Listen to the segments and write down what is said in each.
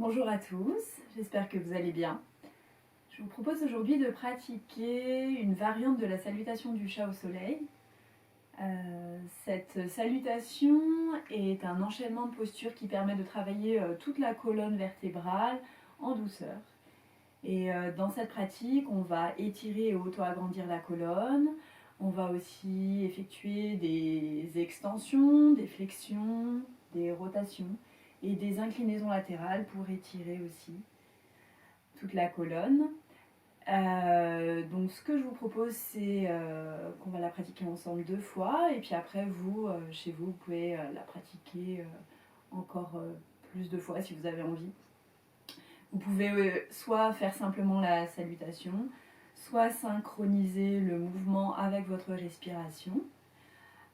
Bonjour à tous, j'espère que vous allez bien. Je vous propose aujourd'hui de pratiquer une variante de la salutation du chat au soleil. Cette salutation est un enchaînement de postures qui permet de travailler toute la colonne vertébrale en douceur. Et dans cette pratique, on va étirer et auto-agrandir la colonne. On va aussi effectuer des extensions, des flexions, des rotations et des inclinaisons latérales pour étirer aussi toute la colonne. Donc ce que je vous propose, c'est qu'on va la pratiquer ensemble 2 fois, et puis après vous, chez vous, vous pouvez la pratiquer encore plus de fois si vous avez envie. Vous pouvez soit faire simplement la salutation, soit synchroniser le mouvement avec votre respiration.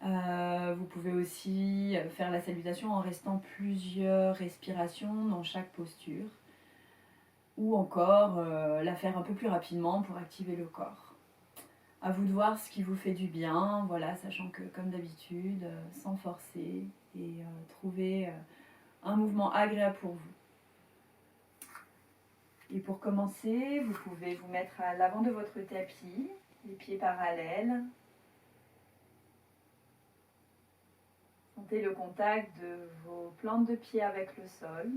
Vous pouvez aussi faire la salutation en restant plusieurs respirations dans chaque posture, ou encore la faire un peu plus rapidement pour activer le corps. À vous de voir ce qui vous fait du bien, voilà, sachant que comme d'habitude, sans forcer, et trouver un mouvement agréable pour vous. Et pour commencer, vous pouvez vous mettre à l'avant de votre tapis, les pieds parallèles. Sentez le contact de vos plantes de pied avec le sol.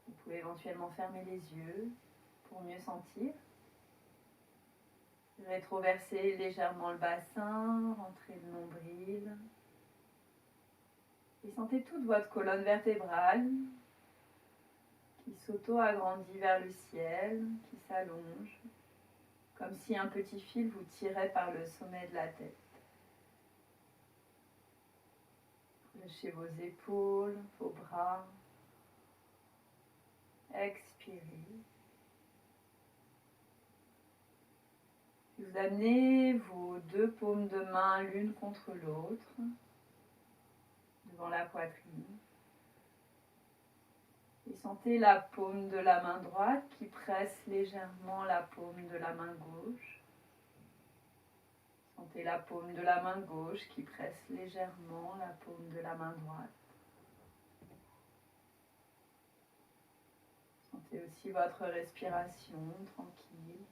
Vous pouvez éventuellement fermer les yeux pour mieux sentir. Rétroversez légèrement le bassin, rentrez le nombril. Et sentez toute votre colonne vertébrale qui s'auto-agrandit vers le ciel, qui s'allonge, comme si un petit fil vous tirait par le sommet de la tête. Lâchez vos épaules, vos bras. Expirez. Puis vous amenez vos 2 paumes de main l'une contre l'autre, devant la poitrine. Et sentez la paume de la main droite qui presse légèrement la paume de la main gauche. Sentez la paume de la main gauche qui presse légèrement la paume de la main droite. Sentez aussi votre respiration tranquille.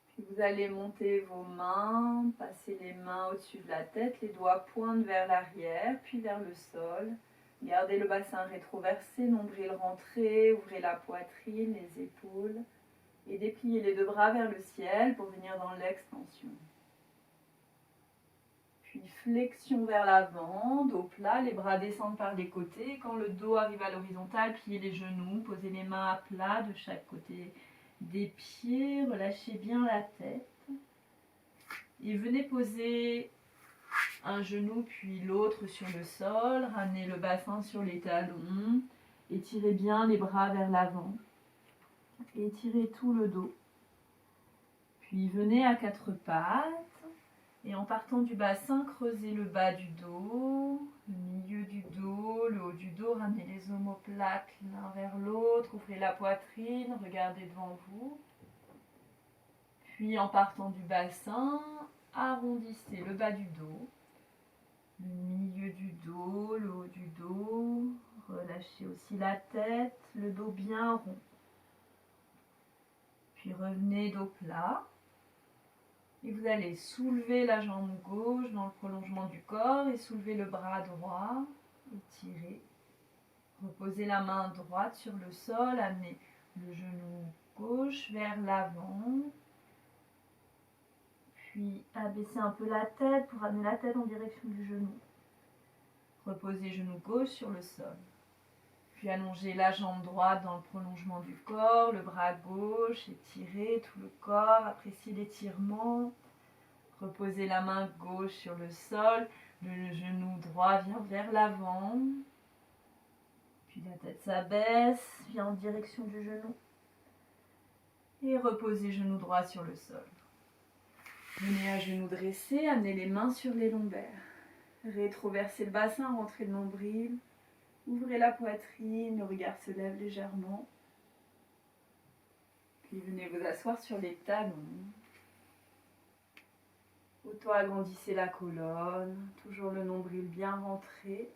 Puis vous allez monter vos mains, passer les mains au-dessus de la tête, les doigts pointent vers l'arrière, puis vers le sol. Gardez le bassin rétroversé, nombril rentré, ouvrez la poitrine, les épaules et dépliez les 2 bras vers le ciel pour venir dans l'extension. Puis flexion vers l'avant, dos plat, les bras descendent par les côtés. Quand le dos arrive à l'horizontale, pliez les genoux, posez les mains à plat de chaque côté des pieds, relâchez bien la tête. Et venez poser un genou puis l'autre sur le sol, ramenez le bassin sur les talons, étirez bien les bras vers l'avant, étirez tout le dos. Puis venez à 4 pattes. Et en partant du bassin, creusez le bas du dos, le milieu du dos, le haut du dos, ramenez les omoplates l'un vers l'autre, ouvrez la poitrine, regardez devant vous. Puis en partant du bassin, arrondissez le bas du dos, le milieu du dos, le haut du dos, relâchez aussi la tête, le dos bien rond. Puis revenez dos plat. Et vous allez soulever la jambe gauche dans le prolongement du corps et soulever le bras droit, étirez. Reposez la main droite sur le sol, amenez le genou gauche vers l'avant. Puis abaissez un peu la tête pour amener la tête en direction du genou. Reposez genou gauche sur le sol. Puis allongez la jambe droite dans le prolongement du corps, le bras gauche, étirez tout le corps, appréciez l'étirement. Reposez la main gauche sur le sol, le genou droit vient vers l'avant. Puis la tête s'abaisse, vient en direction du genou. Et reposez genou droit sur le sol. Venez à genoux dressés, amenez les mains sur les lombaires. Rétroversez le bassin, rentrez le nombril. Ouvrez la poitrine, le regard se lève légèrement. Puis venez vous asseoir sur les talons. Auto-agrandissez la colonne, toujours le nombril bien rentré.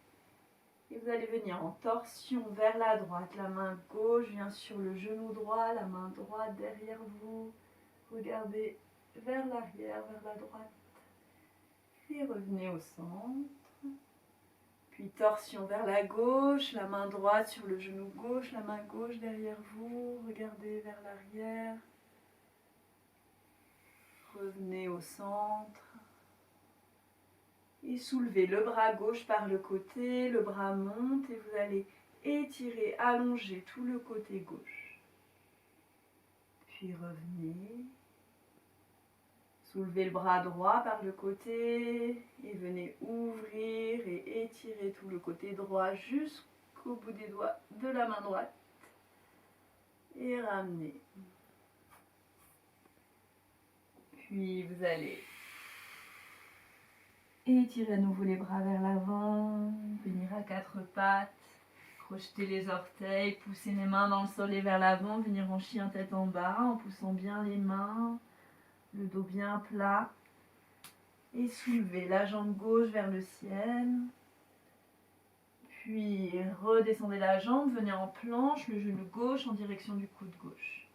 Et vous allez venir en torsion vers la droite. La main gauche vient sur le genou droit, la main droite derrière vous. Regardez vers l'arrière, vers la droite. Et revenez au centre. Puis torsion vers la gauche, la main droite sur le genou gauche, la main gauche derrière vous. Regardez vers l'arrière. Revenez au centre. Et soulevez le bras gauche par le côté, le bras monte et vous allez étirer, allonger tout le côté gauche. Puis revenez. Soulevez le bras droit par le côté et venez ouvrir et étirer tout le côté droit jusqu'au bout des doigts de la main droite. Et ramenez. Puis vous allez étirer à nouveau les bras vers l'avant, venir à quatre pattes, crocheter les orteils, pousser les mains dans le sol et vers l'avant, venir en chien tête en bas, en poussant bien les mains, le dos bien plat. Et soulever la jambe gauche vers le ciel. Puis redescendez la jambe, venez en planche, le genou gauche en direction du coude gauche.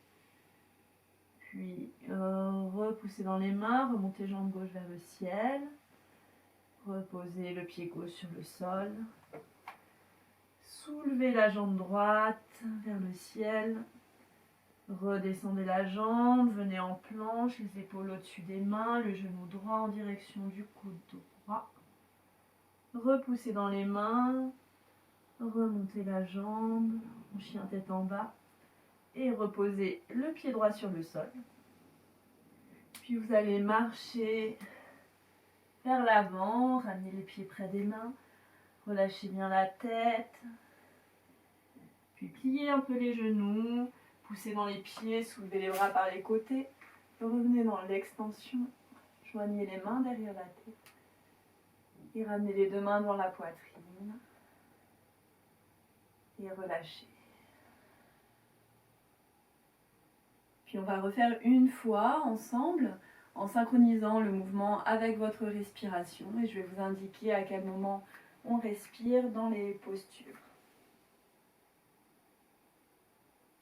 Puis repoussez dans les mains, remontez jambe gauche vers le ciel. Reposez le pied gauche sur le sol. Soulevez la jambe droite vers le ciel. Redescendez la jambe, venez en planche, les épaules au-dessus des mains, le genou droit en direction du coude droit. Repoussez dans les mains, remontez la jambe, en chien tête en bas. Et reposez le pied droit sur le sol. Puis vous allez marcher vers l'avant, ramenez les pieds près des mains, relâchez bien la tête, puis pliez un peu les genoux, poussez dans les pieds, soulevez les bras par les côtés, revenez dans l'extension, joignez les mains derrière la tête et ramenez les deux mains dans la poitrine et relâchez. Puis on va refaire une fois ensemble en synchronisant le mouvement avec votre respiration et je vais vous indiquer à quel moment on respire dans les postures.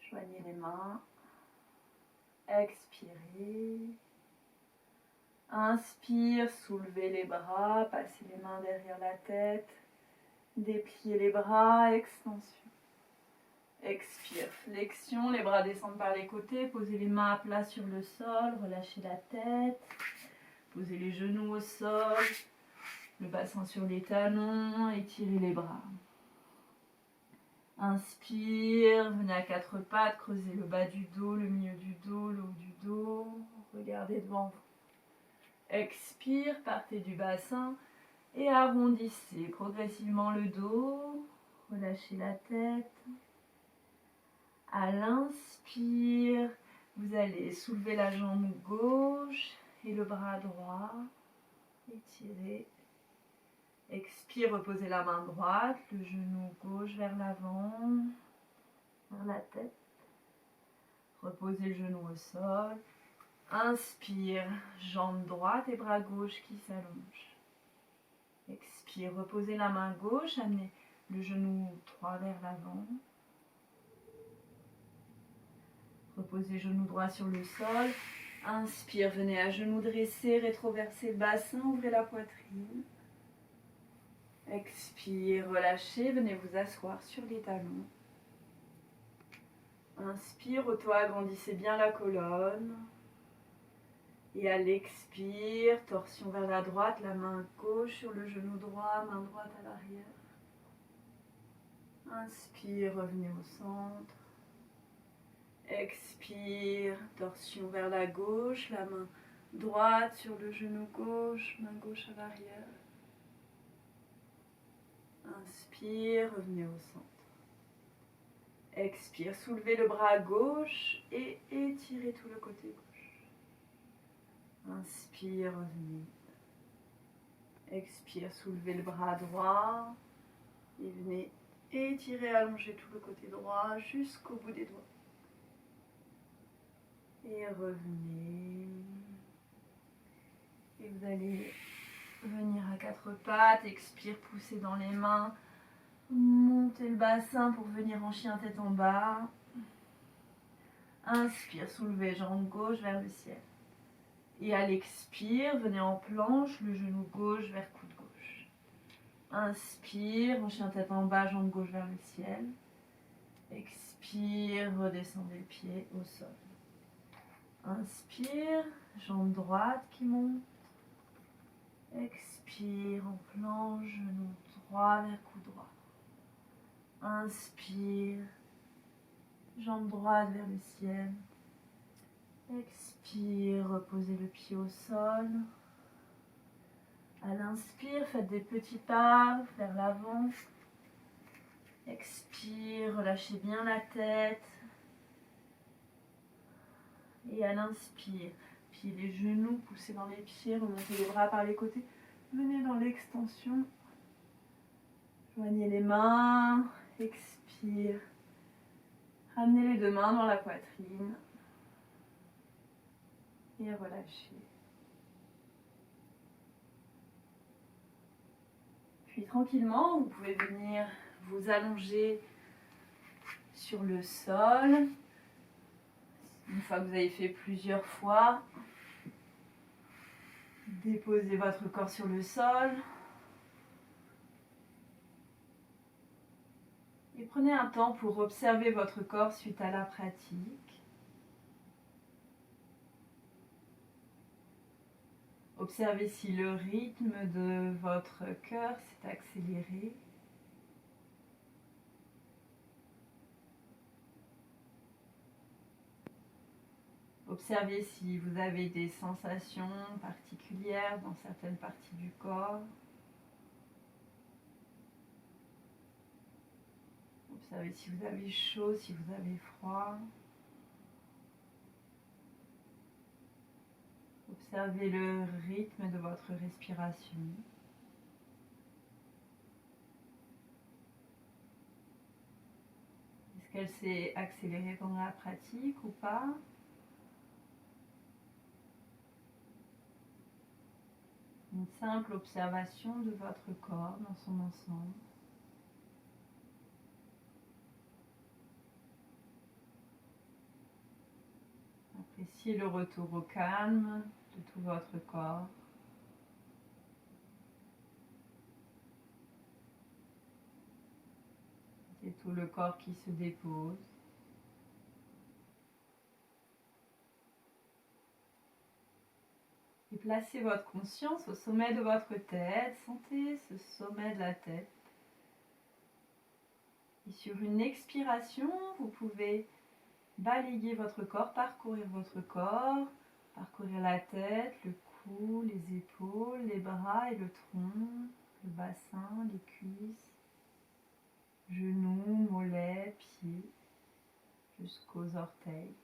Joignez les mains, expirez, inspire, soulevez les bras, passez les mains derrière la tête, dépliez les bras, extension. Expire, flexion, les bras descendent par les côtés, posez les mains à plat sur le sol, relâchez la tête, posez les genoux au sol, le bassin sur les talons, étirez les bras. Inspire, venez à quatre pattes, creusez le bas du dos, le milieu du dos, le haut du dos, regardez devant vous. Expire, partez du bassin et arrondissez progressivement le dos, relâchez la tête. À l'inspire, vous allez soulever la jambe gauche et le bras droit. Étirez. Expire, reposez la main droite, le genou gauche vers l'avant, vers la tête. Reposez le genou au sol. Inspire, jambe droite et bras gauche qui s'allongent. Expire, reposez la main gauche, amenez le genou droit vers l'avant. Reposez genou droit sur le sol. Inspire, venez à genoux dressés, rétroversez le bassin, ouvrez la poitrine. Expire, relâchez, venez vous asseoir sur les talons. Inspire, auto-agrandissez bien la colonne. Et à l'expire, torsion vers la droite, la main gauche sur le genou droit, main droite à l'arrière. Inspire, revenez au centre. Expire, torsion vers la gauche, la main droite sur le genou gauche, main gauche à l'arrière. Inspire, revenez au centre. Expire, soulevez le bras gauche et étirez tout le côté gauche. Inspire, revenez. Expire, soulevez le bras droit et venez étirer, allonger tout le côté droit jusqu'au bout des doigts. Et revenez. Et vous allez venir à quatre pattes, expire, pousser dans les mains, monter le bassin pour venir en chien tête en bas. Inspire, soulevez jambe gauche vers le ciel. Et à l'expire, venez en planche, le genou gauche vers coude gauche. Inspire, en chien tête en bas, jambe gauche vers le ciel. Expire, redescendez le pied au sol. Inspire, jambe droite qui monte. Expire en planche, genou droit vers cou droit. Inspire, jambe droite vers le ciel. Expire, reposez le pied au sol. À l'inspire, faites des petits pas vers l'avant. Expire, relâchez bien la tête. Et à l'inspire, pieds les genoux, poussez dans les pieds, remontez les bras par les côtés. Venez dans l'extension. Joignez les mains. Expire. Ramenez les deux mains dans la poitrine. Et relâchez. Puis tranquillement, vous pouvez venir vous allonger sur le sol. Une fois que vous avez fait plusieurs fois, déposez votre corps sur le sol. Et prenez un temps pour observer votre corps suite à la pratique. Observez si le rythme de votre cœur s'est accéléré. Observez si vous avez des sensations particulières dans certaines parties du corps. Observez si vous avez chaud, si vous avez froid. Observez le rythme de votre respiration. Est-ce qu'elle s'est accélérée pendant la pratique ou pas? Une simple observation de votre corps dans son ensemble. Appréciez le retour au calme de tout votre corps. C'est tout le corps qui se dépose. Et placez votre conscience au sommet de votre tête. Sentez ce sommet de la tête. Et sur une expiration, vous pouvez balayer votre corps, parcourir votre corps, parcourir la tête, le cou, les épaules, les bras et le tronc, le bassin, les cuisses, genoux, mollets, pieds, jusqu'aux orteils.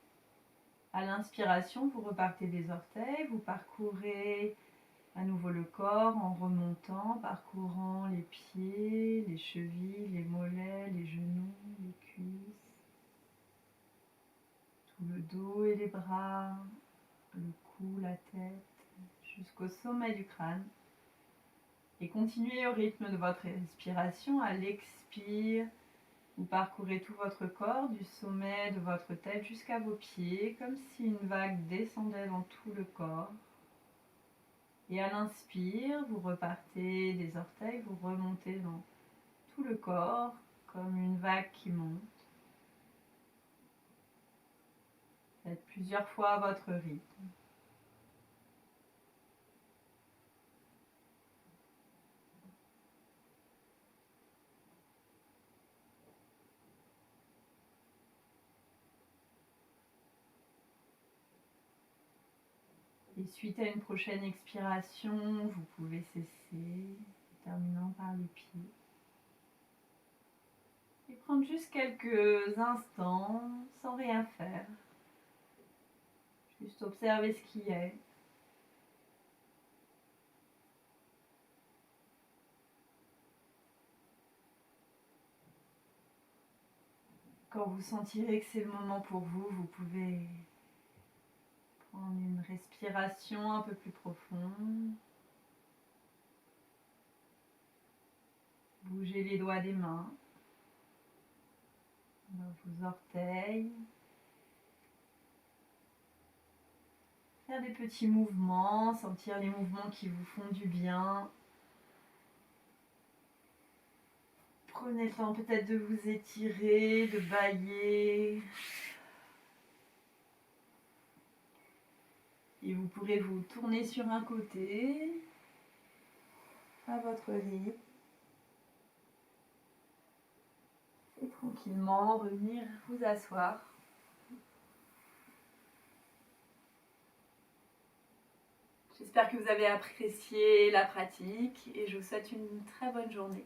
À l'inspiration, vous repartez des orteils, vous parcourez à nouveau le corps en remontant, parcourant les pieds, les chevilles, les mollets, les genoux, les cuisses, tout le dos et les bras, le cou, la tête, jusqu'au sommet du crâne. Et continuez au rythme de votre respiration. À l'expire, vous parcourez tout votre corps, du sommet de votre tête jusqu'à vos pieds, comme si une vague descendait dans tout le corps. Et à l'inspire, vous repartez des orteils, vous remontez dans tout le corps, comme une vague qui monte. Faites plusieurs fois à votre rythme. Et suite à une prochaine expiration, vous pouvez cesser, terminant par les pieds. Et prendre juste quelques instants sans rien faire. Juste observer ce qui est. Quand vous sentirez que c'est le moment pour vous, vous pouvez prendre une Respiration un peu plus profonde. Bougez les doigts des mains, dans vos orteils. Faire des petits mouvements, sentir les mouvements qui vous font du bien. Prenez le temps peut-être de vous étirer, de bâiller. Et vous pourrez vous tourner sur un côté, à votre rythme. Et tranquillement revenir vous asseoir. J'espère que vous avez apprécié la pratique et je vous souhaite une très bonne journée.